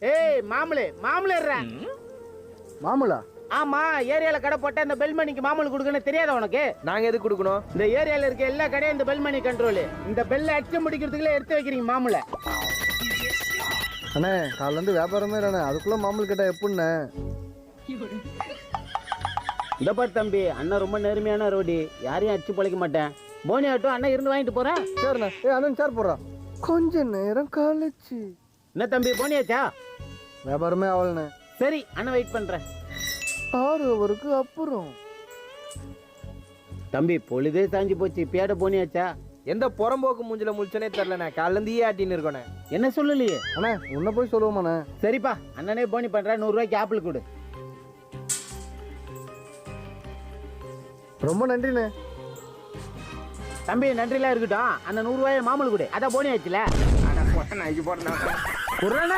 ஏய் மாமூலு மாமூலுறா. மாமூலா? ஆமா, ஏரியால கடை போட்டா இந்த பெல்மணிக்கு மாமூல் கொடுக்கணும் தெரியாதா உனக்கு? நாங்க எதுக்கு கொடுக்கணும்? இந்த ஏரியால இருக்க எல்லா கடையும் இந்த பெல்மணி கண்ட்ரோல். இந்த பெல்ல அடிச்சு முடிக்கிறதுக்குள்ள எடுத்து வைக்கிறீங்க மாமூல. அண்ணே காலைல இருந்து வியாபாரமே இல்லண்ணே, அதுக்குள்ள மாமூல் கேட்டா எப்படிண்ணே? இந்த பாரு தம்பி, அண்ணன் ரொம்ப நேர்மையான ரோடி, யாரையும் அடிச்சு பழைக்க மாட்டேன். போனி ஆட்டும் அண்ணன் இருந்து வாங்கிட்டு போறேன். சரிண்ணே. அண்ணன் சேர் போடுறா. கொஞ்ச நேரம் கழிச்சு. என்ன தம்பி போனியாச்சா? வியாபாரமே ஆகலண்ணே. சரி அண்ணன் வெயிட் பண்றேன். 6 ஹவருக்கு அப்புறம். தம்பி பொழுதே சாஞ்சி போச்சு, பேட போனியாச்சா? எந்த புறம்போக்கு மூஞ்சில முழிச்சனே தெரியலண்ணே, காலைல இருந்து ஆட்டின்னு இருக்கோண்ணே. என்ன சொல்லலையே? அண்ணே உன்னை போய் சொல்லுவோமாண்ணே? சரிப்பா, அண்ணனே போனி பண்றேன். 100 ரூபாய்க்கு ஆப்பிள் கொடு. ரொம்ப நன்றிண்ணே. தம்பி நன்றிலாம் இருக்கட்டும், அந்த 100 ரூபாய் மாமூல் கொடு. அதான் போனி ஆச்சுல. போட்டேன் குர்றானா